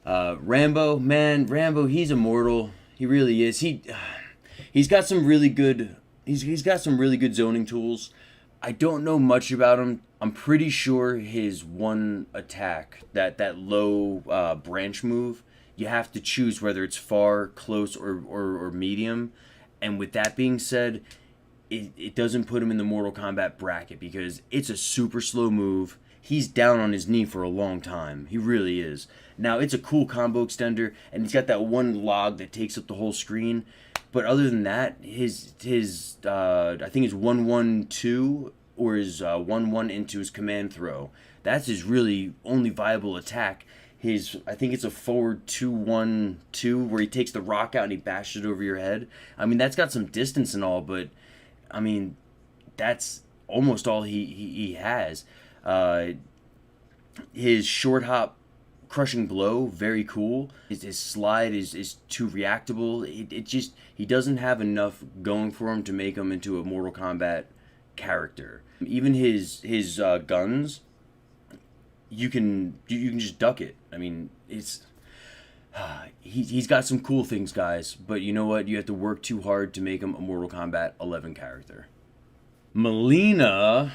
Rambo, man, Rambo, he's immortal. He really is. He's got some really good he's got some really good zoning tools. I don't know much about him. I'm pretty sure his one attack, that low branch move, you have to choose whether it's far, close, or medium. And with that being said, it doesn't put him in the Mortal Kombat bracket because it's a super slow move. He's down on his knee for a long time. He really is. Now, it's a cool combo extender, and he's got that one log that takes up the whole screen. But other than that, his I think his 1-1-2 or his 1-1 into his command throw. That's his really only viable attack. I think it's a forward 2-1-2 where he takes the rock out and he bashes it over your head. I mean, that's got some distance and all, but I mean, that's almost all he has. His short hop crushing blow, very cool. His slide is too reactable. It just, he doesn't have enough going for him to make him into a Mortal Kombat character. Even his guns, you can just duck it. I mean, it's he's got some cool things, guys, but you know what? You have to work too hard to make him a Mortal Kombat 11 character. Melina,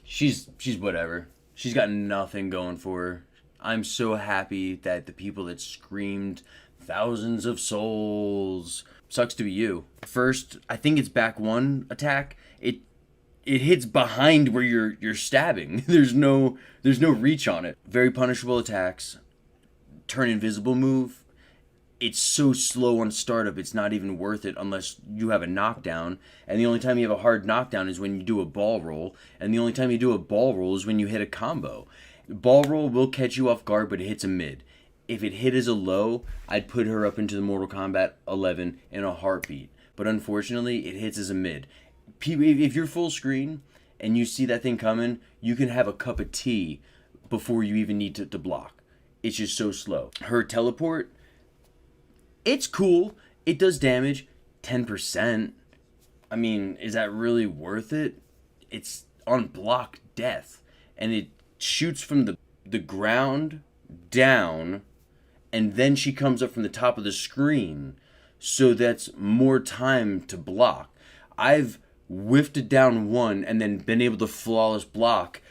she's whatever. She's got nothing going for her. I'm so happy that the people that screamed thousands of souls, sucks to be you. First, I think it's back one attack. It hits behind where you're stabbing. There's no reach on it. Very punishable attacks. Turn invisible move. It's so slow on startup, it's not even worth it unless you have a knockdown. And the only time you have a hard knockdown is when you do a ball roll. And the only time you do a ball roll is when you hit a combo. Ball roll will catch you off guard, but it hits a mid. If it hit as a low, I'd put her up into the Mortal Kombat 11 in a heartbeat. But unfortunately, it hits as a mid. If you're full screen and you see that thing coming, you can have a cup of tea before you even need to block. It's just so slow. Her teleport, it's cool. It does damage, 10%. I mean, is that really worth it? It's on block death. And it shoots from the ground down, and then she comes up from the top of the screen. So that's more time to block. I've whiffed it down one and then been able to flawless block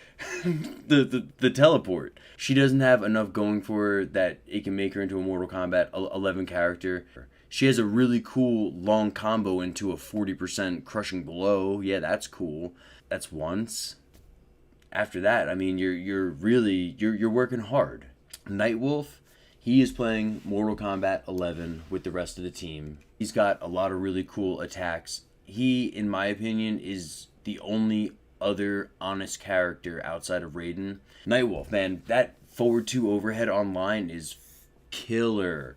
the teleport. She doesn't have enough going for her that it can make her into a Mortal Kombat 11 character. She has a really cool long combo into a 40% crushing blow. Yeah, that's cool. That's once. After that, I mean, you're working hard. Nightwolf, he is playing Mortal Kombat 11 with the rest of the team. He's got a lot of really cool attacks. He, in my opinion, is the only other honest character outside of Raiden. Nightwolf, man, that forward 2 overhead online is killer.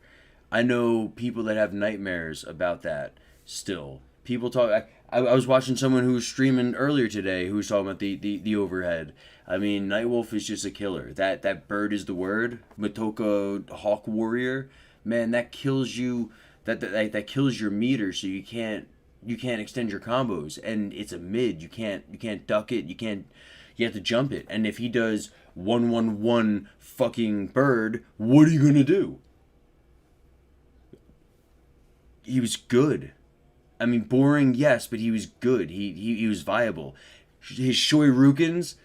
I know people that have nightmares about that still. People talk... I was watching someone who was streaming earlier today who was talking about the overhead. I mean, Nightwolf is just a killer. That bird is the word. Matoka Hawk Warrior. Man, that kills you. That kills your meter, so you can't extend your combos. And it's a mid. You can't duck it. You have to jump it. And if he does 1-1-1 fucking bird, what are you gonna do? He was good. I mean, boring, yes, but he was good. He was viable. His Shoryukens,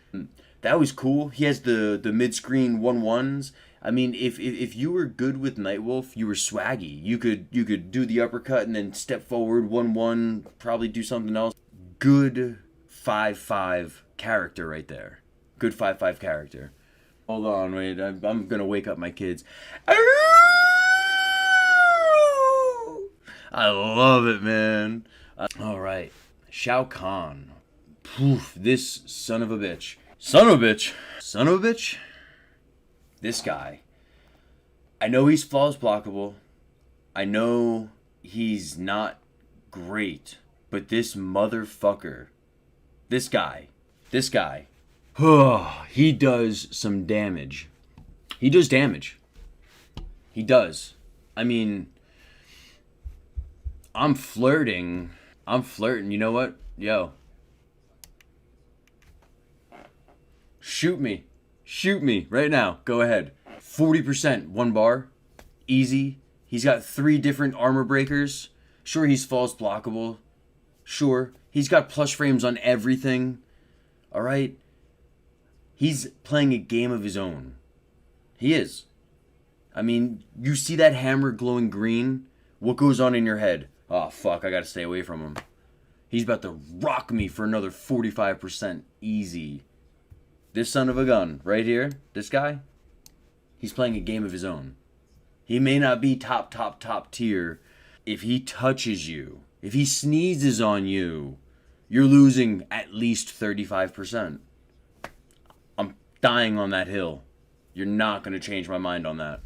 that was cool. He has the mid-screen 1-1s. I mean, if you were good with Nightwolf, you were swaggy. You could do the uppercut and then step forward 1-1, probably do something else. Good 5-5 character right there. Good 5-5 character. Hold on, wait. I'm gonna wake up my kids. I love it, man. All right. Shao Kahn. Poof, this son of a bitch. Son of a bitch. Son of a bitch. This guy. I know he's flawless blockable. I know he's not great. But this motherfucker. This guy. He does some damage. He does damage. He does. I mean... I'm flirting. You know what? Yo. Shoot me. Right now. Go ahead. 40%. 1 bar. Easy. He's got 3 different armor breakers. Sure, he's false blockable. Sure. He's got plus frames on everything. Alright? He's playing a game of his own. He is. I mean, you see that hammer glowing green? What goes on in your head? Oh, fuck, I gotta stay away from him. He's about to rock me for another 45% easy. This son of a gun, right here, this guy, he's playing a game of his own. He may not be top tier. If he touches you, if he sneezes on you, you're losing at least 35%. I'm dying on that hill. You're not gonna change my mind on that.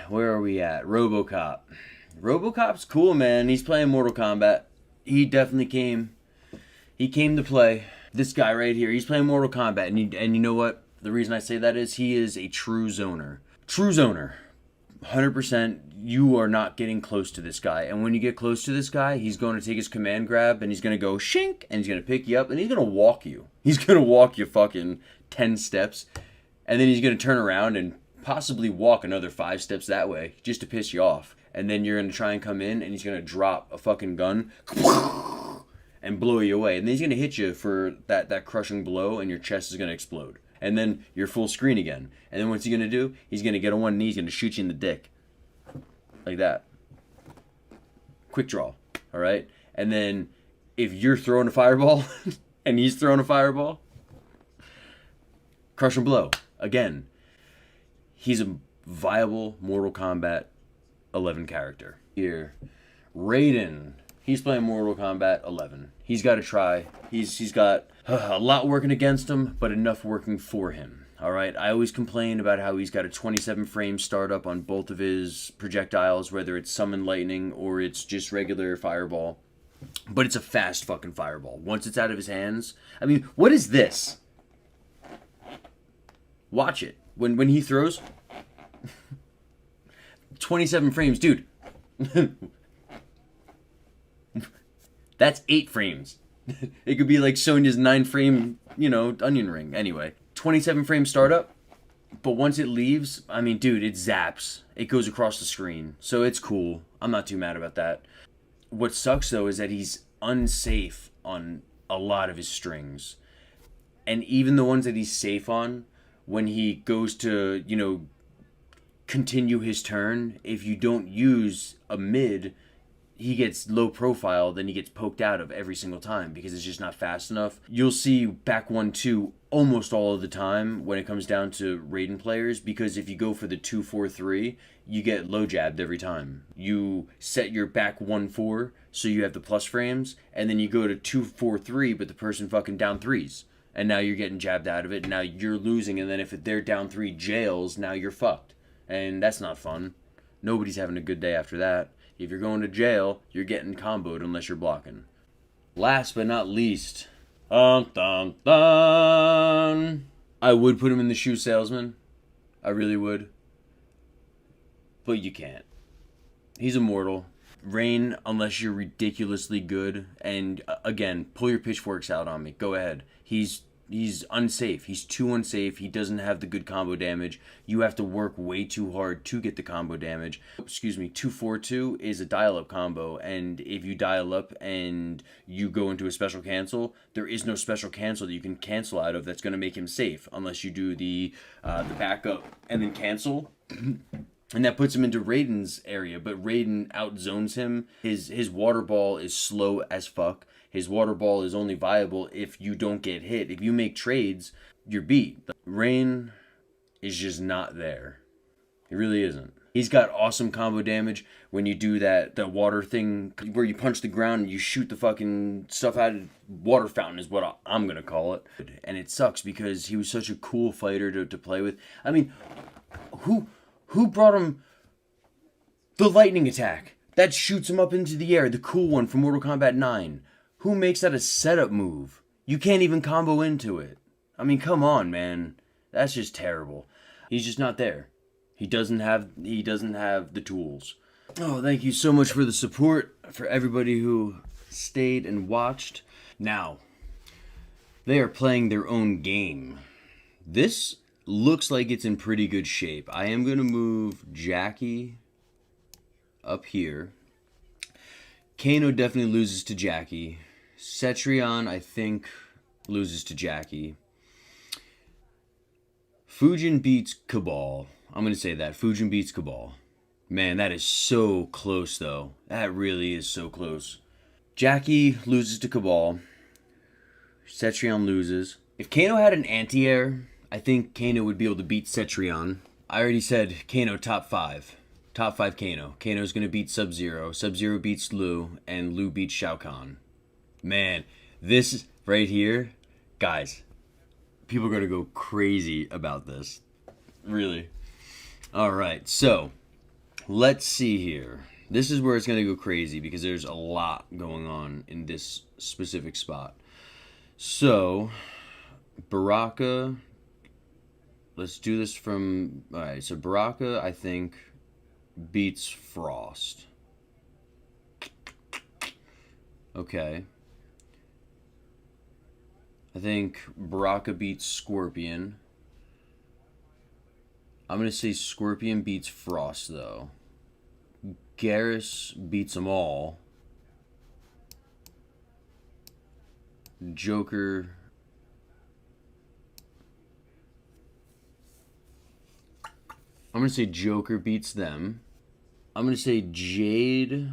Where are we at? RoboCop. RoboCop's cool, man. He's playing Mortal Kombat. He definitely came to play. This guy right here, he's playing Mortal Kombat, and you know what? The reason I say that is he is a true zoner. True zoner. 100%, you are not getting close to this guy. And when you get close to this guy, he's going to take his command grab and he's going to go shink and he's going to pick you up and he's going to walk you. He's going to walk you fucking 10 steps and then he's going to turn around and possibly walk another 5 steps that way just to piss you off. And then you're going to try and come in and he's going to drop a fucking gun and blow you away. And then he's going to hit you for that crushing blow and your chest is going to explode. And then you're full screen again. And then what's he going to do? He's going to get on one knee, he's going to shoot you in the dick. Like that. Quick draw. All right? And then if you're throwing a fireball and he's throwing a fireball, crush and blow. Again, he's a viable Mortal Kombat 11 character. Here, Raiden. He's playing Mortal Kombat 11. He's got to try. He's got a lot working against him, but enough working for him. All right? I always complain about how he's got a 27 frame startup on both of his projectiles, whether it's summon lightning or it's just regular fireball. But it's a fast fucking fireball. Once it's out of his hands. I mean, what is this? Watch it. When he throws 27 frames, dude. That's 8 frames. It could be like Sonya's 9 frame, onion ring. Anyway, 27 frame startup. But once it leaves, I mean, dude, it zaps. It goes across the screen. So it's cool. I'm not too mad about that. What sucks, though, is that he's unsafe on a lot of his strings. And even the ones that he's safe on, when he goes to, continue his turn, if you don't use a mid, he gets low profile, then he gets poked out of every single time because it's just not fast enough. You'll see back 1-2 almost all of the time when it comes down to Raiden players, because if you go for the 2-4-3, you get low jabbed every time. You set your back 1-4 so you have the plus frames, and then you go to 2-4-3, but the person fucking down 3s. And now you're getting jabbed out of it, and now you're losing, and then if they're down 3 jails, now you're fucked. And that's not fun. Nobody's having a good day after that. If you're going to jail, you're getting comboed unless you're blocking. Last but not least, dun, dun, dun. I would put him in the shoe salesman. I really would. But you can't. He's immortal. Rain, unless you're ridiculously good. And again, pull your pitchforks out on me. Go ahead. He's unsafe. He's too unsafe. He doesn't have the good combo damage. You have to work way too hard to get the combo damage. 2-4-2 is a dial-up combo, and if you dial up and you go into a special cancel, there is no special cancel that you can cancel out of that's going to make him safe, unless you do the backup and then cancel. And that puts him into Raiden's area, but Raiden outzones him. His water ball is slow as fuck. His water ball is only viable if you don't get hit. If you make trades, you're beat. Rain is just not there. He really isn't. He's got awesome combo damage when you do that water thing where you punch the ground and you shoot the fucking stuff out of water fountain is what I'm going to call it. And it sucks because he was such a cool fighter to play with. I mean, who brought him the lightning attack? That shoots him up into the air, the cool one from Mortal Kombat 9. Who makes that a setup move? You can't even combo into it. I mean, come on, man. That's just terrible. He's just not there. He doesn't have the tools. Oh, thank you so much for the support, for everybody who stayed and watched. Now, they are playing their own game. This looks like it's in pretty good shape. I am going to move Jackie up here. Kano definitely loses to Jackie. Cetrion, I think, loses to Jackie. Fujin beats Cabal. I'm going to say that. Fujin beats Cabal. Man, that is so close, though. That really is so close. Jackie loses to Cabal. Cetrion loses. If Kano had an anti-air, I think Kano would be able to beat Cetrion. I already said Kano top 5. Top 5 Kano. Kano's going to beat Sub-Zero. Sub-Zero beats Liu, and Liu beats Shao Kahn. Man, this right here, guys, people are going to go crazy about this. Really. All right, so let's see here. This is where it's going to go crazy because there's a lot going on in this specific spot. So, Baraka, let's do this from... Alright, so Baraka, I think, beats Frost. Okay. I think Baraka beats Scorpion. I'm going to say Scorpion beats Frost, though. Garrus beats them all. Joker... I'm going to say Joker beats them. I'm going to say Jade...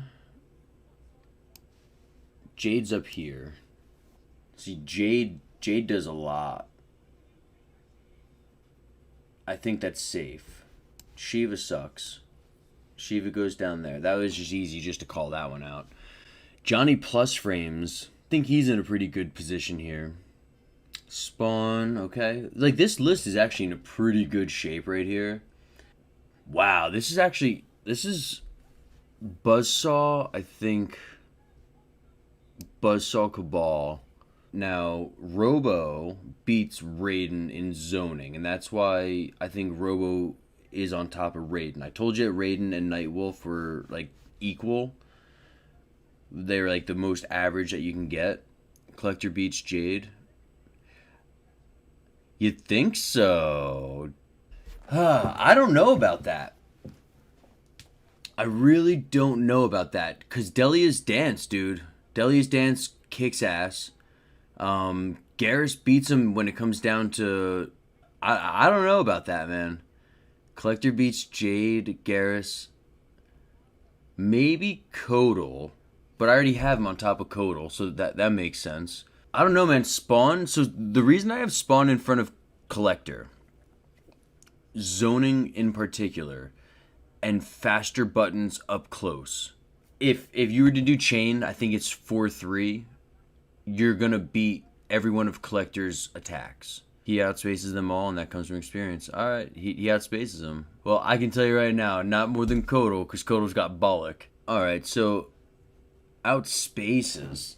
Jade's up here. See, Jade does a lot. I think that's safe. Shiva sucks. Shiva goes down there. That was just easy just to call that one out. Johnny Plus Frames. I think he's in a pretty good position here. Spawn, okay. Like, this list is actually in a pretty good shape right here. Wow, this is Buzzsaw, I think. Buzzsaw Cabal. Now, Robo beats Raiden in zoning, and that's why I think Robo is on top of Raiden. I told you Raiden and Nightwolf were, like, equal. They're, like, the most average that you can get. Collector beats Jade. You'd think so. I don't know about that. I really don't know about that, because Delia's Dance, dude. Delia's Dance kicks ass. Garrus beats him when it comes down to... I don't know about that, man. Collector beats Jade, Garrus. Maybe Kodal. But I already have him on top of Kodal, so that makes sense. I don't know, man. Spawn... So the reason I have Spawn in front of Collector, zoning in particular, and faster buttons up close. If you were to do chain, I think it's 4-3. You're going to beat every one of Collector's attacks. He outspaces them all, and that comes from experience. Alright, he outspaces them. Well, I can tell you right now, not more than Kodal, because Kodal's got Bollock. Alright, so outspaces.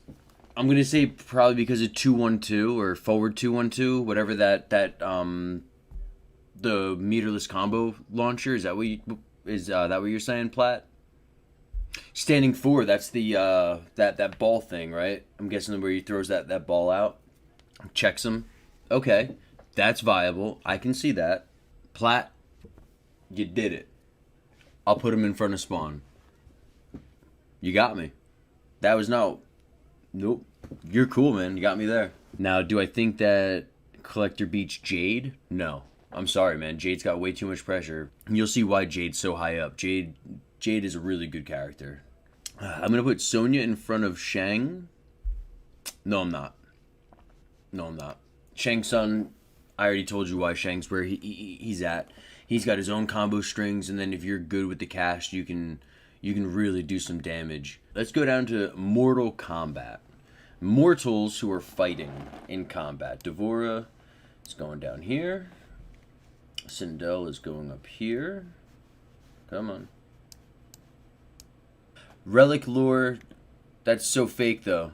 I'm going to say probably because of 2-1-2 or forward 2-1-2, whatever that the meterless combo launcher. Is that what you're saying, Platt? Standing 4, that's the that ball thing, right? I'm guessing where he throws that ball out, checks him. Okay, that's viable. I can see that. Platt, you did it. I'll put him in front of Spawn. You got me. That was nope. You're cool, man. You got me there. Now, do I think that Collector beats Jade? No. I'm sorry, man. Jade's got way too much pressure. You'll see why Jade's so high up. Jade is a really good character. I'm going to put Sonya in front of Shang. No, I'm not. Shang Tsung, I already told you why Shang's where he's at. He's got his own combo strings, and then if you're good with the cast, you can really do some damage. Let's go down to Mortal Kombat. Mortals who are fighting in combat. Devora is going down here. Sindel is going up here. Come on. Relic Lore, that's so fake though.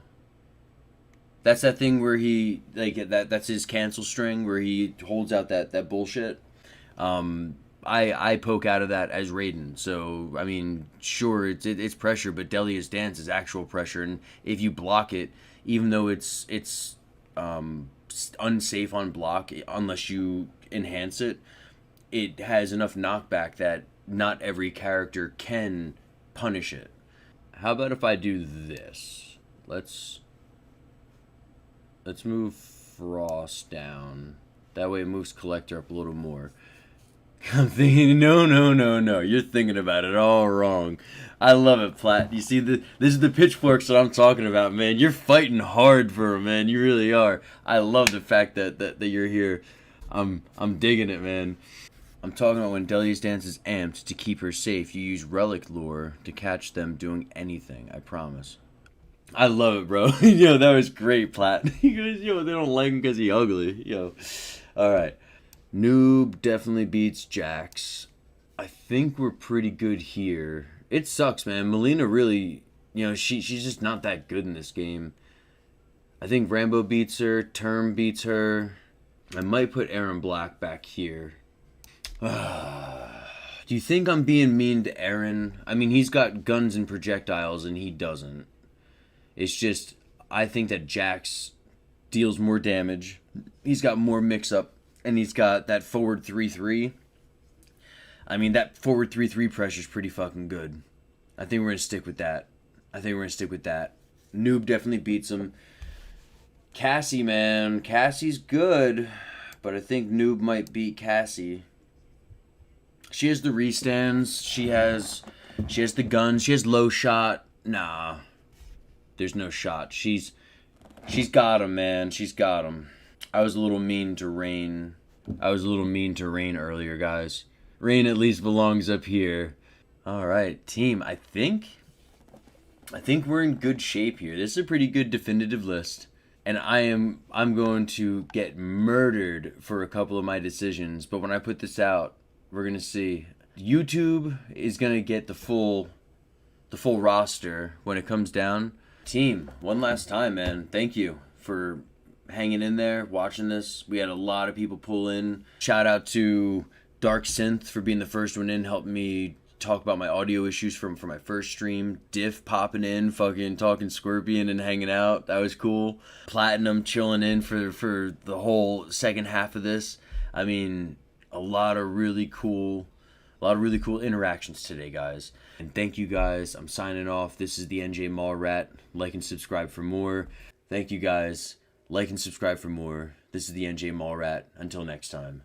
That's that thing where he that's his cancel string where he holds out that bullshit. I poke out of that as Raiden. So I mean, sure it's pressure, but Delia's Dance is actual pressure, and if you block it, even though it's unsafe on block unless you enhance it, it has enough knockback that not every character can punish it. How about if I do this? Let's move Frost down. That way it moves Collector up a little more. I'm thinking, no. You're thinking about it all wrong. I love it, Platt. You see, this is the pitchforks that I'm talking about, man. You're fighting hard for him, man. You really are. I love the fact that you're here. I'm digging it, man. I'm talking about when Delia's Dance is amped to keep her safe. You use Relic Lure to catch them doing anything. I promise. I love it, bro. Yo, that was great, Platt. He goes, yo, they don't like him because he's ugly. Yo. All right. Noob definitely beats Jax. I think we're pretty good here. It sucks, man. Melina really, she's just not that good in this game. I think Rambo beats her. Term beats her. I might put Aaron Black back here. Do you think I'm being mean to Aaron? I mean, he's got guns and projectiles and he doesn't. It's just, I think that Jax deals more damage. He's got more mix-up, and he's got that forward 3-3. I mean, that forward 3-3 pressure is pretty fucking good. I think we're going to stick with that. Noob definitely beats him. Cassie, man. Cassie's good, but I think Noob might beat Cassie. She has the restands. She has the guns. She has low shot. Nah. There's no shot. She's got him, man. She's got him. I was a little mean to Rain. Earlier, guys. Rain at least belongs up here. All right, team. I think we're in good shape here. This is a pretty good definitive list. And I'm going to get murdered for a couple of my decisions, but when I put this out, we're going to see. YouTube is going to get the full roster when it comes down. Team, one last time, man. Thank you for hanging in there, watching this. We had a lot of people pull in. Shout out to Dark Synth for being the first one in, helping me talk about my audio issues from my first stream. Diff popping in, fucking talking Scorpion and hanging out. That was cool. Platinum chilling in for the whole second half of this. I mean, a lot of really cool interactions today, guys. And thank you, guys. I'm signing off. This is the NJ MallRat. Like and subscribe for more. Thank you, guys. Like and subscribe for more. This is the NJ MallRat. Until next time.